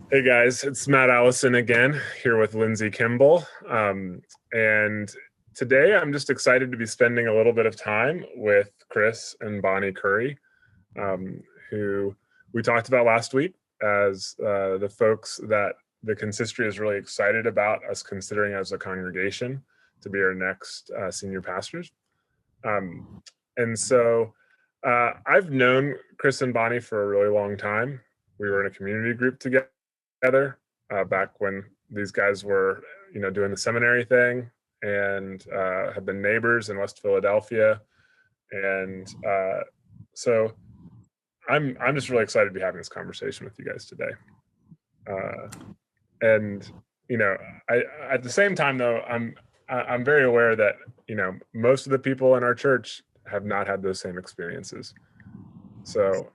Hey guys, it's Matt Allison again here with Lindsay Kimball. And today I'm just excited to be spending a little bit of time with Chris and Bonnie Currie, who we talked about last week as the folks that the consistory is really excited about us considering as a congregation to be our next senior pastors. Um, and so I've known Chris and Bonnie for a really long time. We were in a community group together back when these guys were, doing the seminary thing, and have been neighbors in West Philadelphia. And so I'm just really excited to be having this conversation with you guys today. Uh, and you know, I at the same time though, I'm very aware that most of the people in our church have not had those same experiences. So,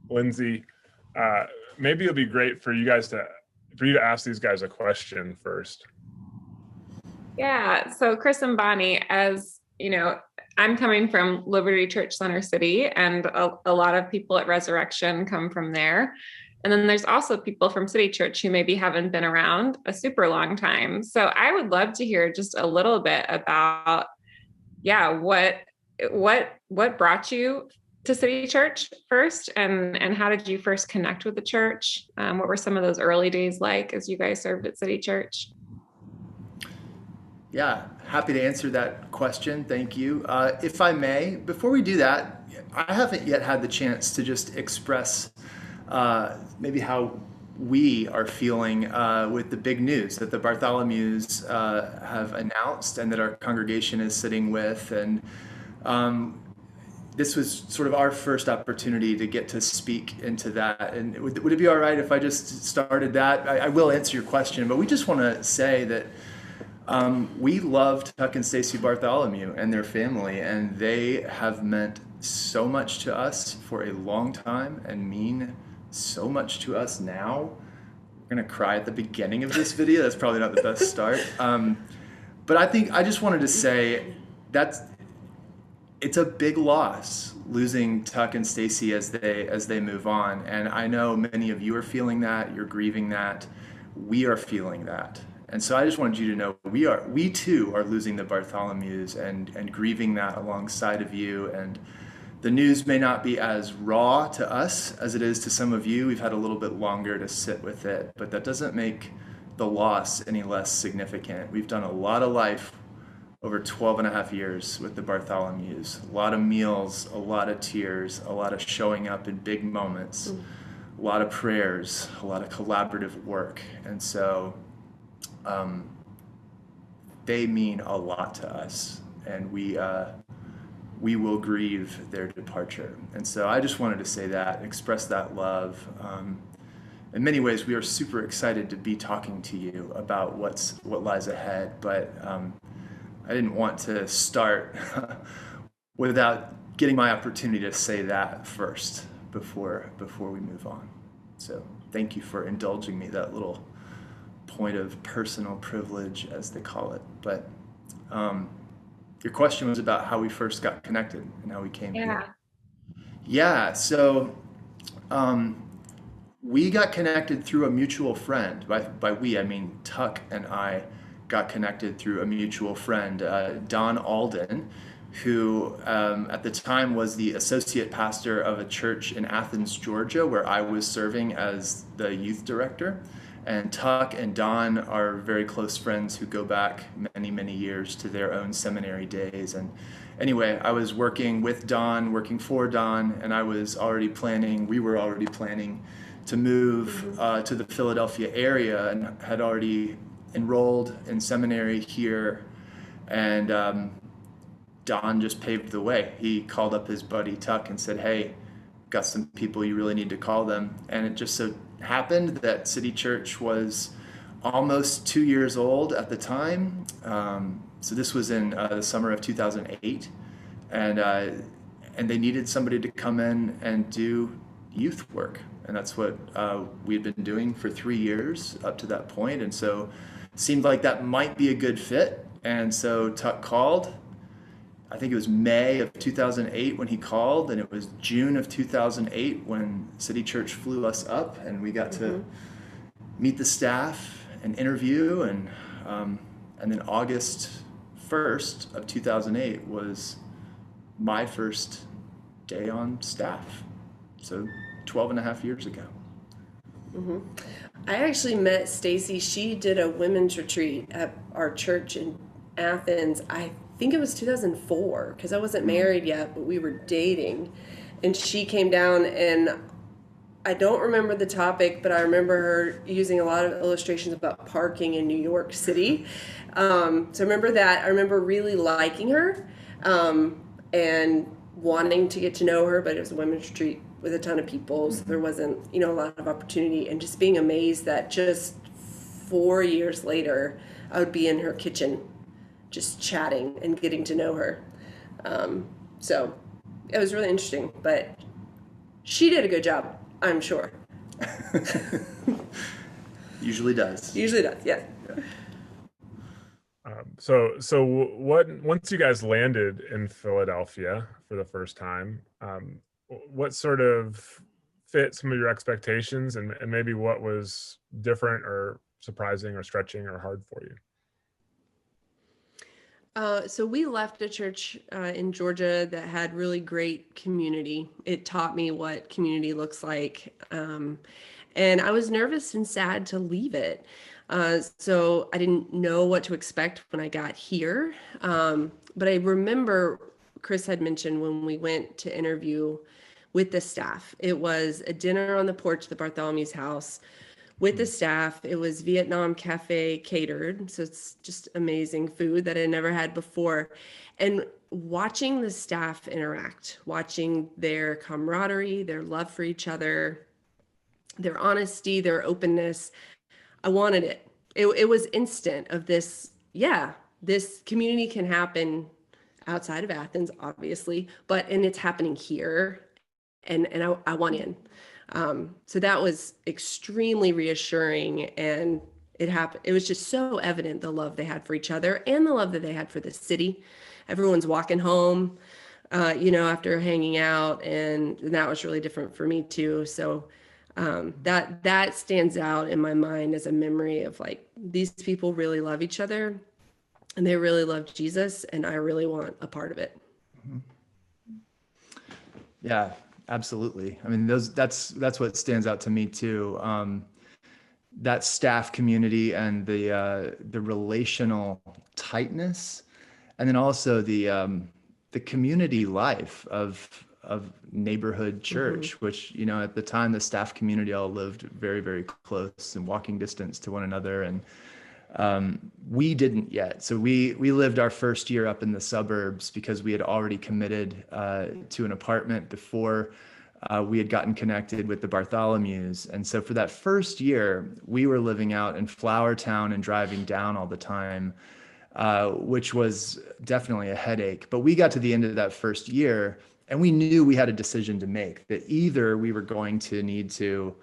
Lindsay, uh, maybe it'll be great for you to ask these guys a question first. Yeah. So, Chris and Bonnie, as you know, I'm coming from Liberty Church Center City, and a lot of people at Resurrection come from there. And then there's also people from City Church who maybe haven't been around a super long time. So, I would love to hear just a little bit about, yeah, what brought you to City Church first, and how did you first connect with the church? What were some of those early days like as you guys served at City Church? Yeah, happy to answer that question. Thank you. If I may, before we do that, I haven't yet had the chance to just express maybe how we are feeling with the big news that the Bartholomews have announced and that our congregation is sitting with. And um, this was sort of our first opportunity to get to speak into that. And would it be all right if I just started that? I will answer your question, but we just want to say that we loved Tuck and Stacy Bartholomew and their family, and they have meant so much to us for a long time and mean so much to us now. We're gonna cry at the beginning of this video. That's probably not the best start. But I just wanted to say that's it's a big loss losing Tuck and Stacy as they move on. And I know many of you are feeling that, you're grieving that, we are feeling that. And so I just wanted you to know we too are losing the Bartholomews and grieving that alongside of you. And the news may not be as raw to us as it is to some of you. We've had a little bit longer to sit with it, but that doesn't make the loss any less significant. We've done a lot of life over 12 and a half years with the Bartholomews. A lot of meals, a lot of tears, a lot of showing up in big moments, a lot of prayers, a lot of collaborative work. And so they mean a lot to us, and we will grieve their departure. And so I just wanted to say that, express that love. In many ways, we are super excited to be talking to you about what lies ahead, but I didn't want to start without getting my opportunity to say that first before we move on. So thank you for indulging me that little point of personal privilege, as they call it. But your question was about how we first got connected and how we came here. Yeah. Yeah, so we got connected through a mutual friend. By we, I mean Tuck and I got connected through a mutual friend, Don Alden, who at the time was the associate pastor of a church in Athens, Georgia, where I was serving as the youth director. And Tuck and Don are very close friends who go back many, many years to their own seminary days. And anyway, I was working with Don, working for Don, and we were already planning to move to the Philadelphia area and had already enrolled in seminary here. And Don just paved the way. He called up his buddy Tuck and said, "Hey, got some people you really need to call them." And it just so happened that City Church was almost 2 years old at the time. So this was in the summer of 2008, and they needed somebody to come in and do youth work, and that's what we had been doing for 3 years up to that point. And so it seemed like that might be a good fit. And so Tuck called. I think it was May of 2008 when he called, and it was June of 2008 when City Church flew us up, and we got to meet the staff and interview, and then August 1st of 2008 was my first day on staff. So 12 and a half years ago. I actually met Stacy. She did a women's retreat at our church in Athens. I think it was 2004 because I wasn't married yet, but we were dating. And she came down, and I don't remember the topic, but I remember her using a lot of illustrations about parking in New York City. So I remember that. I remember really liking her and wanting to get to know her, but it was a women's retreat with a ton of people, so there wasn't, a lot of opportunity, and just being amazed that just 4 years later, I would be in her kitchen just chatting and getting to know her. So it was really interesting, but she did a good job, I'm sure. Usually does. Usually does, yeah. So what, once you guys landed in Philadelphia for the first time, what sort of fit some of your expectations, and maybe what was different or surprising or stretching or hard for you? So we left a church in Georgia that had really great community. It taught me what community looks like. And I was nervous and sad to leave it. So I didn't know what to expect when I got here. But I remember Chris had mentioned when we went to interview with the staff, it was a dinner on the porch of the Bartholomew's house with the staff. It was Vietnam cafe catered. So it's just amazing food that I never had before. And watching the staff interact, watching their camaraderie, their love for each other, their honesty, their openness, I wanted it. It was instant of this, this community can happen outside of Athens, obviously, and it's happening here. And I want in. So that was extremely reassuring, and it happened. It was just so evident, the love they had for each other and the love that they had for the city. Everyone's walking home, after hanging out, and that was really different for me too. So that stands out in my mind as a memory of like, these people really love each other and they really love Jesus, and I really want a part of it. Yeah, absolutely. I mean, that's what stands out to me too. That staff community and the relational tightness, and then also the community life of neighborhood church, which, at the time the staff community all lived very, very close and walking distance to one another. And we didn't yet. So we lived our first year up in the suburbs because we had already committed to an apartment before we had gotten connected with the Bartholomew's. And so for that first year, we were living out in Flowertown and driving down all the time, which was definitely a headache. But we got to the end of that first year and we knew we had a decision to make, that either we were going to need to,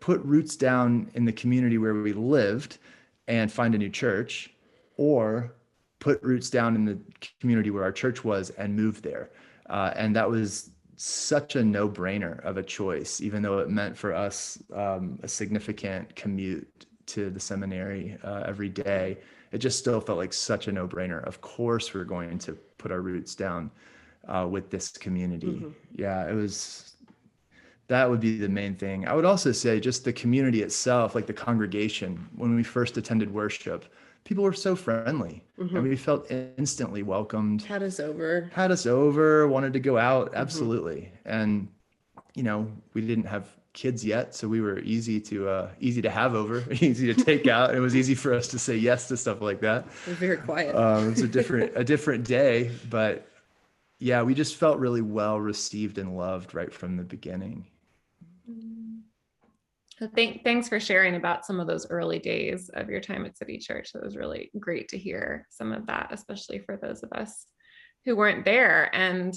put roots down in the community where we lived and find a new church, or put roots down in the community where our church was and move there. And that was such a no-brainer of a choice, even though it meant for us a significant commute to the seminary every day. It just still felt like such a no-brainer. Of course, we're going to put our roots down with this community. Yeah, that would be the main thing. I would also say just the community itself, like the congregation. When we first attended worship, people were so friendly, and we felt instantly welcomed. Had us over, wanted to go out. Absolutely. And, we didn't have kids yet, so we were easy to have over, easy to take out. It was easy for us to say yes to stuff like that. We're very quiet. It was a different day, but yeah, we just felt really well received and loved right from the beginning. Thanks for sharing about some of those early days of your time at City Church. That was really great to hear some of that, especially for those of us who weren't there. And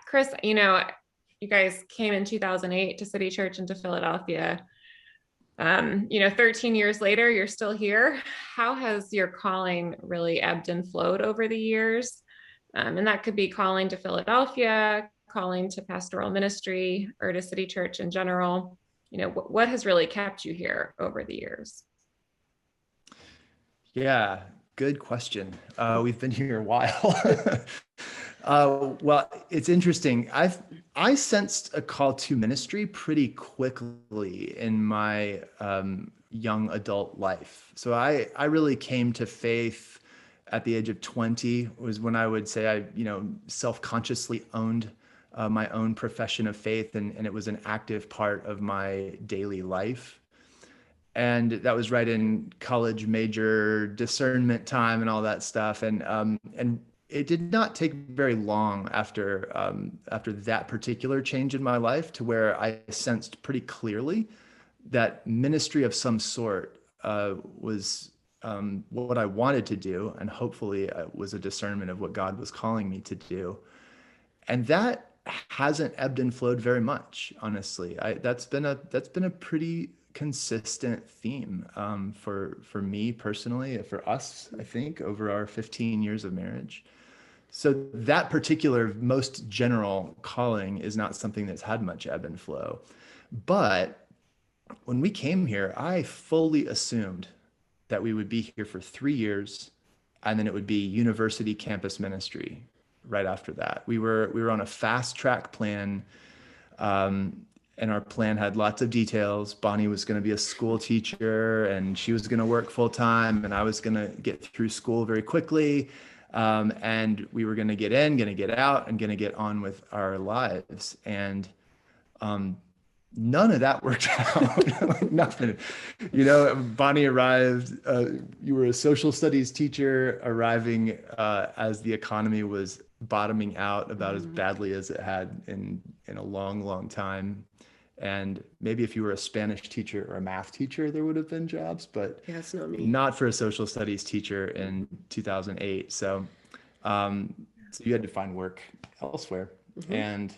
Chris, you guys came in 2008 to City Church and to Philadelphia. 13 years later, you're still here. How has your calling really ebbed and flowed over the years? And that could be calling to Philadelphia, calling to pastoral ministry, or to City Church in general. What has really kept you here over the years? Yeah, good question. We've been here a while. Well, it's interesting. I sensed a call to ministry pretty quickly in my young adult life. So I really came to faith at the age of 20 was when I would say I, self-consciously owned my own profession of faith, and it was an active part of my daily life. And that was right in college major discernment time and all that stuff. And it did not take very long after that particular change in my life to where I sensed pretty clearly that ministry of some sort was what I wanted to do, and hopefully was a discernment of what God was calling me to do. And that hasn't ebbed and flowed very much, honestly. That's been a pretty consistent theme for me personally, for us, I think, over our 15 years of marriage. So that particular most general calling is not something that's had much ebb and flow. But when we came here, I fully assumed that we would be here for 3 years, and then it would be university campus ministry right after that. We were on a fast track plan, and our plan had lots of details. Bonnie was going to be a school teacher, and she was going to work full time, and I was going to get through school very quickly. And we were going to get in, going to get out, and going to get on with our lives. And none of that worked out. Like nothing. Bonnie arrived. You were a social studies teacher arriving as the economy was bottoming out about as badly as it had in a long, long time. And maybe if you were a Spanish teacher or a math teacher, there would have been jobs, but Yeah, it's not me. not for a social studies teacher in 2008. So you had to find work elsewhere. And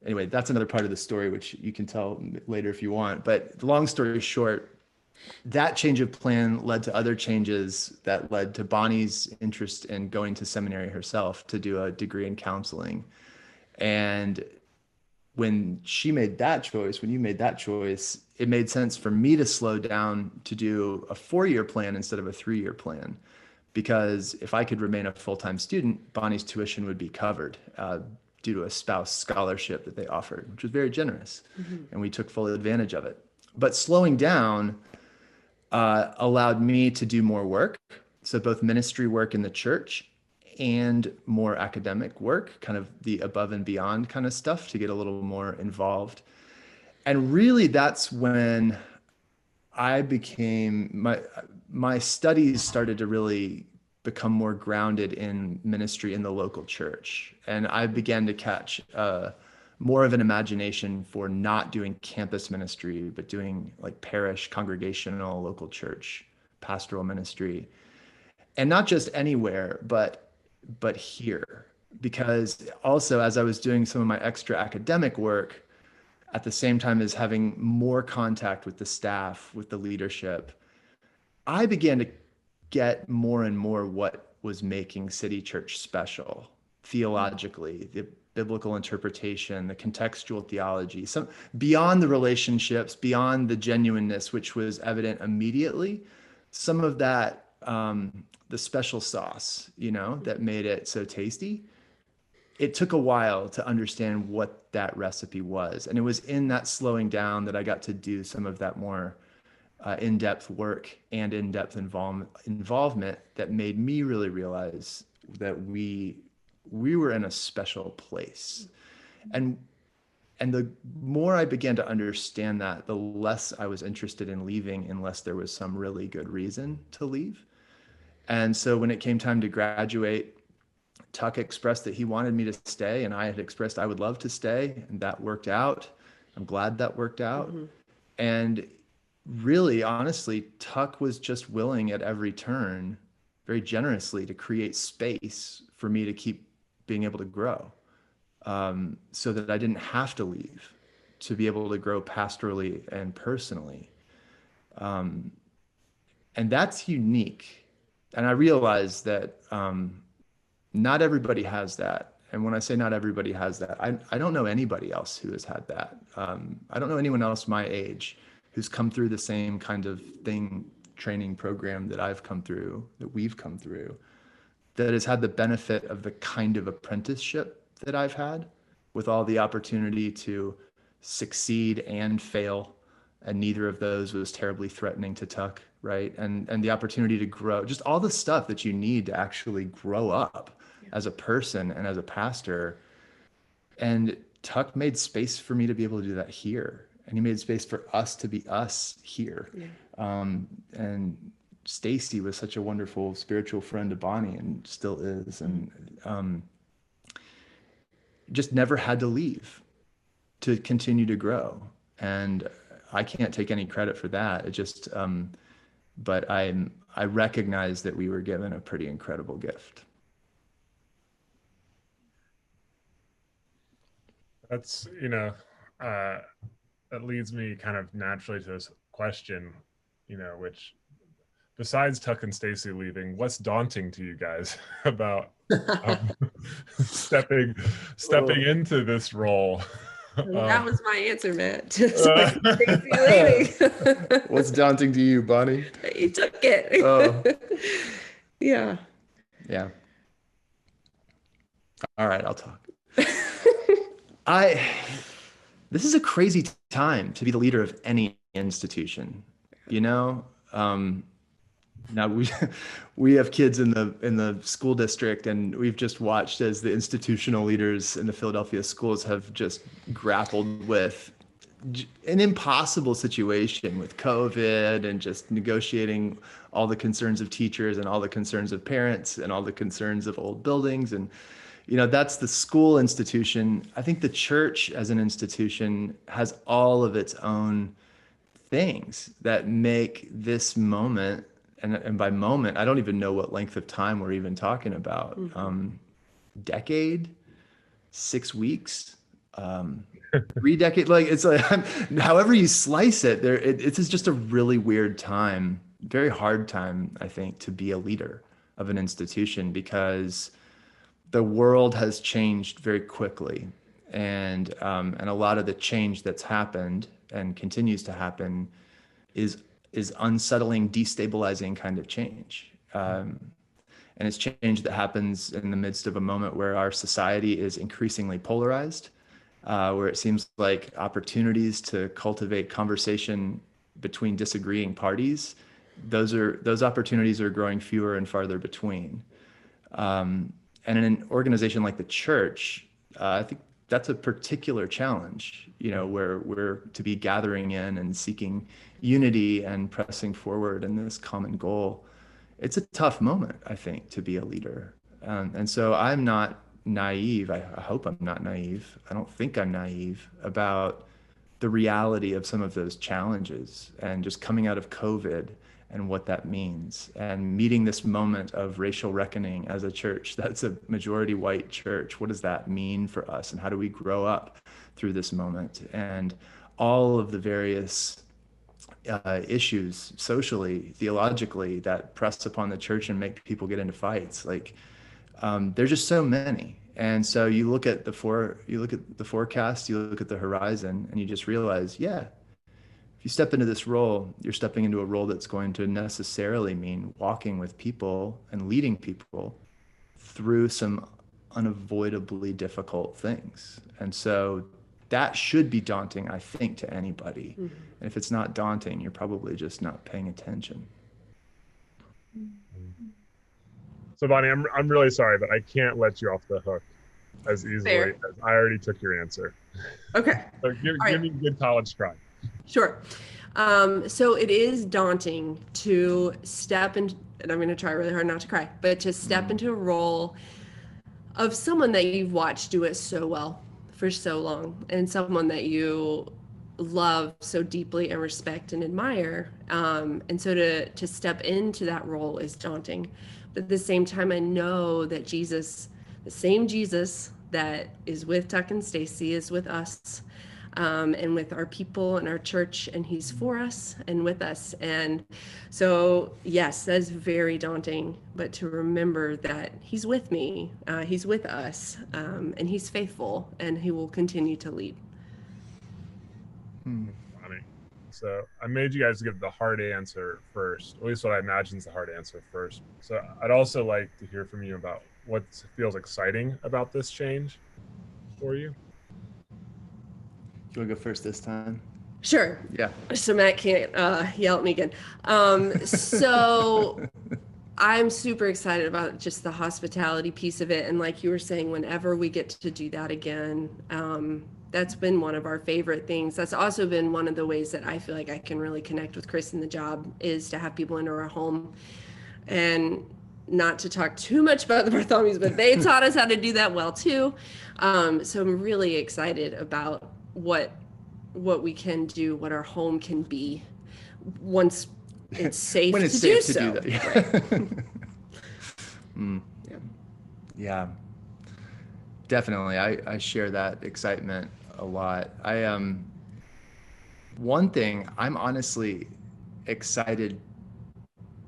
anyway, that's another part of the story, which you can tell later if you want. But the long story short, that change of plan led to other changes that led to Bonnie's interest in going to seminary herself to do a degree in counseling. And when she made that choice, when you made that choice, it made sense for me to slow down to do a 4-year plan instead of a 3-year plan. Because if I could remain a full-time student, Bonnie's tuition would be covered due to a spouse scholarship that they offered, which was very generous. And we took full advantage of it. But slowing down allowed me to do more work. So both ministry work in the church and more academic work, kind of the above and beyond kind of stuff, to get a little more involved. And really that's when I became my studies started to really become more grounded in ministry in the local church. And I began to catch more of an imagination for not doing campus ministry, but doing like parish, congregational, local church, pastoral ministry. And not just anywhere, but here. Because also, as I was doing some of my extra academic work, at the same time as having more contact with the staff, with the leadership, I began to get more and more what was making City Church special theologically, the biblical interpretation, the contextual theology, some beyond the relationships, beyond the genuineness, which was evident immediately, some of that, the special sauce, that made it so tasty. It took a while to understand what that recipe was. And it was in that slowing down that I got to do some of that more in-depth work and in-depth involvement that made me really realize that we were in a special place. And the more I began to understand that, the less I was interested in leaving unless there was some really good reason to leave. And so when it came time to graduate, Tuck expressed that he wanted me to stay, and I had expressed I would love to stay, and that worked out. I'm glad that worked out. And really, honestly, Tuck was just willing at every turn, very generously, to create space for me to keep being able to grow, so that I didn't have to leave to be able to grow pastorally and personally. And that's unique. And I realized that not everybody has that. And when I say not everybody has that, I don't know anybody else who has had that. I don't know anyone else my age who's come through the same kind of training program that I've come through, that we've come through, that has had the benefit of the kind of apprenticeship that I've had, with all the opportunity to succeed and fail. And neither of those was terribly threatening to Tuck, right? And the opportunity to grow, just all the stuff that you need to actually grow up as a person and as a pastor. And Tuck made space for me to be able to do that here. And he made space for us to be us here. Yeah. And Stacy was such a wonderful spiritual friend to Bonnie, and still is. And just never had to leave to continue to grow. And I can't take any credit for that. It just, but I recognize that we were given a pretty incredible gift. That's, that leads me kind of naturally to this question, which, besides Tuck and Stacy leaving, what's daunting to you guys about stepping into this role? That was my answer, Matt. Stacy leaving. What's daunting to you, Bonnie? He took it. Oh. Yeah. Yeah. All right, I'll talk. This is a crazy time to be the leader of any institution, Now we have kids in the school district, and we've just watched as the institutional leaders in the Philadelphia schools have just grappled with an impossible situation with COVID, and just negotiating all the concerns of teachers and all the concerns of parents and all the concerns of old buildings. And that's the school institution. I think the church as an institution has all of its own things that make this moment, and by moment, I don't even know what length of time we're even talking about. Decade, 6 weeks, 3 decades. Like, it's like, however you slice it, it's just a really weird time, very hard time, I think, to be a leader of an institution, because the world has changed very quickly, and a lot of the change that's happened and continues to happen is unsettling, destabilizing kind of change. And it's change that happens in the midst of a moment where our society is increasingly polarized, where it seems like opportunities to cultivate conversation between disagreeing parties, those opportunities are growing fewer and farther between. And in an organization like the church, I think that's a particular challenge, where we're to be gathering in and seeking unity and pressing forward in this common goal. It's a tough moment, I think, to be a leader. And so I'm not naive. I hope I'm not naive. I don't think I'm naive about the reality of some of those challenges, and just coming out of COVID and what that means, and meeting this moment of racial reckoning as a church that's a majority white church. What does that mean for us, and how do we grow up through this moment? And all of the various issues socially, theologically, that press upon the church and make people get into fights. Like, there's just so many. And so you look at the forecast, you look at the horizon, and you just realize, yeah, if you step into this role, you're stepping into a role that's going to necessarily mean walking with people and leading people through some unavoidably difficult things. And so that should be daunting, I think, to anybody. Mm-hmm. And if it's not daunting, you're probably just not paying attention. So Bonnie, I'm really sorry, but I can't let you off the hook as easily as I already took your answer. Okay. So give me a good college try. Sure. So it is daunting to step in, and I'm going to try really hard not to cry, but to step into a role of someone that you've watched do it so well for so long, and someone that you love so deeply and respect and admire. And so to step into that role is daunting. But at the same time, I know that Jesus, the same Jesus that is with Tuck and Stacy, is with us. and with our people and our church, and he's for us and with us. And so, yes, that is very daunting, but to remember that he's with me, he's with us, and he's faithful, and he will continue to lead. Funny. So I made you guys give the hard answer first, at least what I imagine is the hard answer first. So I'd also like to hear from you about what feels exciting about this change for you. You want to go first this time? Sure. Yeah. So Matt can't yell at me again. So I'm super excited about just the hospitality piece of it. And like you were saying, whenever we get to do that again, that's been one of our favorite things. That's also been one of the ways that I feel like I can really connect with Chris in the job, is to have people into our home. And not to talk too much about the Bartholomews, but they taught us how to do that well too. So I'm really excited about what we can do, what our home can be once it's safe when it's to safe do to so. do that. Yeah. Yeah, definitely. I share that excitement a lot. One thing I'm honestly excited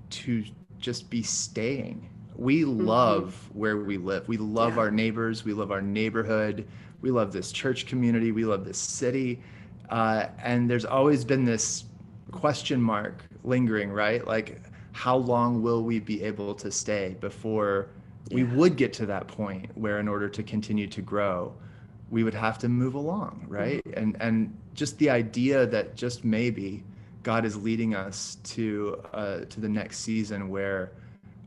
to just be staying. We love where we live. We love our neighbors. We love our neighborhood. We love this church community. We love this city. And there's always been this question mark lingering, right? Like, how long will we be able to stay before we would get to that point where, in order to continue to grow, we would have to move along, right? And just the idea that just maybe God is leading us to the next season where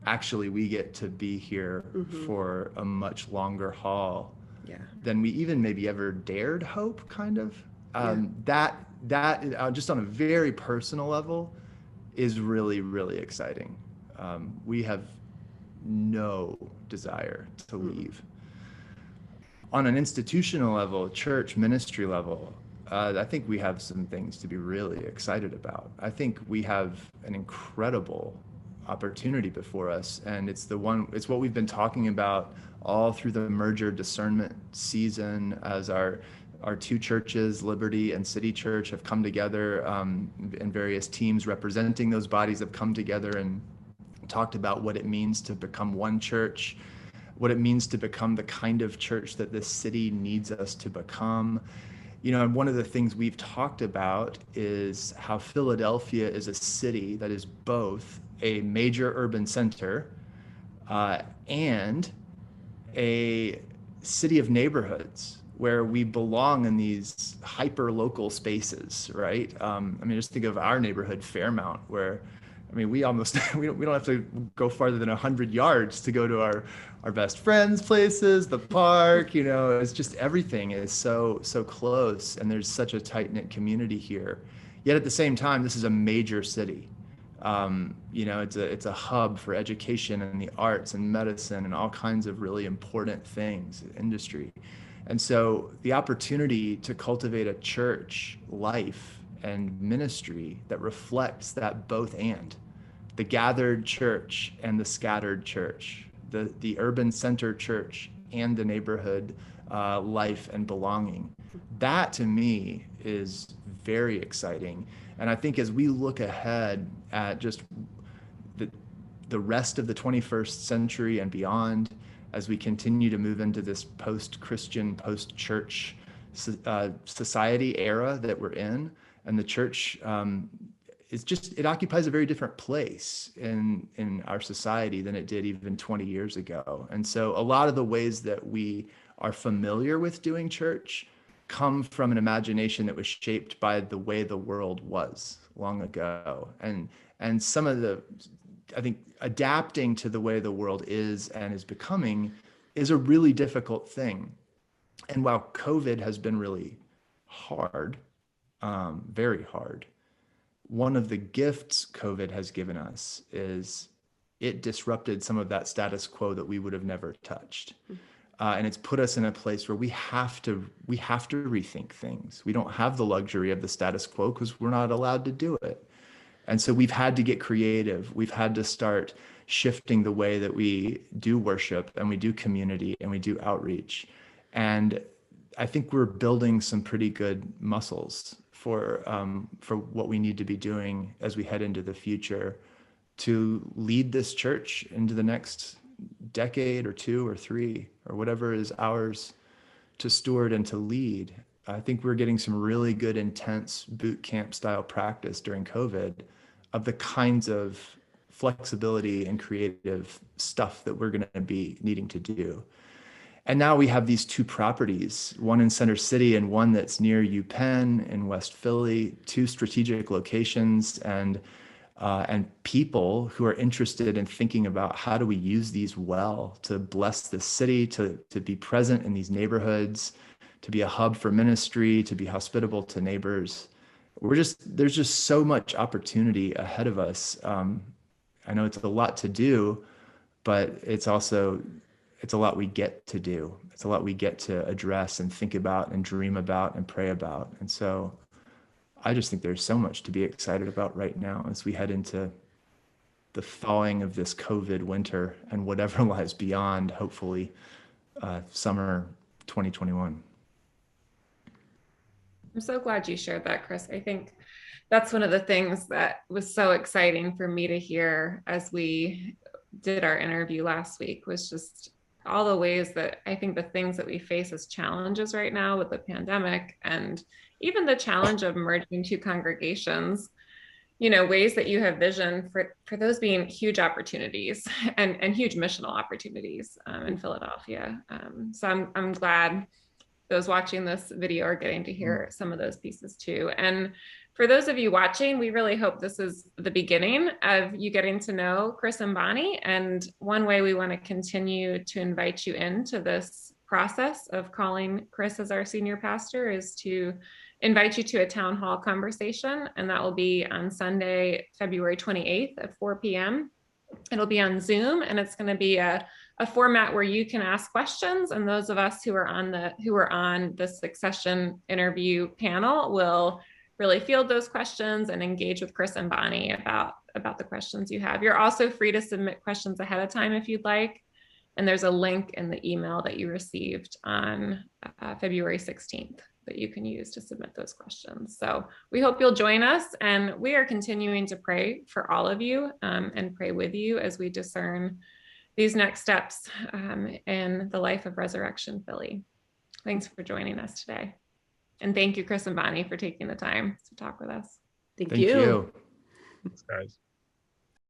actually we get to be here for a much longer haul than we even maybe ever dared hope, kind of. That just on a very personal level is really, really exciting. We have no desire to leave. On an institutional level, church ministry level, I think we have some things to be really excited about. I think we have an incredible opportunity before us, and it's what we've been talking about all through the merger discernment season, as our two churches, Liberty and City Church, have come together, and various teams representing those bodies have come together and talked about what it means to become one church, what it means to become the kind of church that this city needs us to become. And one of the things we've talked about is how Philadelphia is a city that is both a major urban center and a city of neighborhoods where we belong in these hyper local spaces, right? Just think of our neighborhood, Fairmount, where we almost we don't have to go farther than 100 yards to go to our best friends' places, the park. It's just, everything is so close, and there's such a tight-knit community here. Yet at the same time, this is a major city. It's a hub for education and the arts and medicine and all kinds of really important things, industry. And so the opportunity to cultivate a church life and ministry that reflects that both and, the gathered church and the scattered church, the urban center church and the neighborhood life and belonging. That to me is very exciting. And I think as we look ahead at just the rest of the 21st century and beyond, as we continue to move into this post-Christian, post-church society era that we're in, and the church it occupies a very different place in our society than it did even 20 years ago. And so a lot of the ways that we are familiar with doing church come from an imagination that was shaped by the way the world was long ago. And some of the, I think, adapting to the way the world is and is becoming is a really difficult thing. And while COVID has been really hard, very hard, one of the gifts COVID has given us is it disrupted some of that status quo that we would have never touched. And it's put us in a place where we have to rethink things. We don't have the luxury of the status quo because we're not allowed to do it. And so we've had to get creative. We've had to start shifting the way that we do worship and we do community and we do outreach. And I think we're building some pretty good muscles for what we need to be doing as we head into the future to lead this church into the next decade or two or three or whatever is ours to steward and to lead. I think we're getting some really good, intense boot camp style practice during COVID of the kinds of flexibility and creative stuff that we're going to be needing to do. And now we have these two properties, one in Center City and one that's near UPenn in West Philly, two strategic locations, and people who are interested in thinking about how do we use these well to bless the city, to be present in these neighborhoods, to be a hub for ministry, to be hospitable to neighbors. There's just so much opportunity ahead of us. I know it's a lot to do, but it's a lot we get to do. It's a lot we get to address and think about and dream about and pray about. And so I just think there's so much to be excited about right now as we head into the thawing of this COVID winter and whatever lies beyond, hopefully, summer 2021. I'm so glad you shared that, Chris. I think that's one of the things that was so exciting for me to hear as we did our interview last week, was just all the ways that I think the things that we face as challenges right now with the pandemic, and even the challenge of merging two congregations, ways that you have vision for those being huge opportunities and huge missional opportunities in Philadelphia. So I'm glad those watching this video are getting to hear some of those pieces too. And for those of you watching, we really hope this is the beginning of you getting to know Chris and Bonnie. And one way we want to continue to invite you into this process of calling Chris as our senior pastor is to invite you to a town hall conversation. And that will be on Sunday, February 28th at 4 p.m. It'll be on Zoom, and it's going to be a format where you can ask questions, and those of us who are on the succession interview panel will really field those questions and engage with Chris and Bonnie about the questions you have. You're also free to submit questions ahead of time if you'd like, and there's a link in the email that you received on February 16th that you can use to submit those questions. So we hope you'll join us, and we are continuing to pray for all of you and pray with you as we discern these next steps in the life of Resurrection Philly. Thanks for joining us today. And thank you, Chris and Bonnie, for taking the time to talk with us. Thank Thank you. you. Thanks, guys.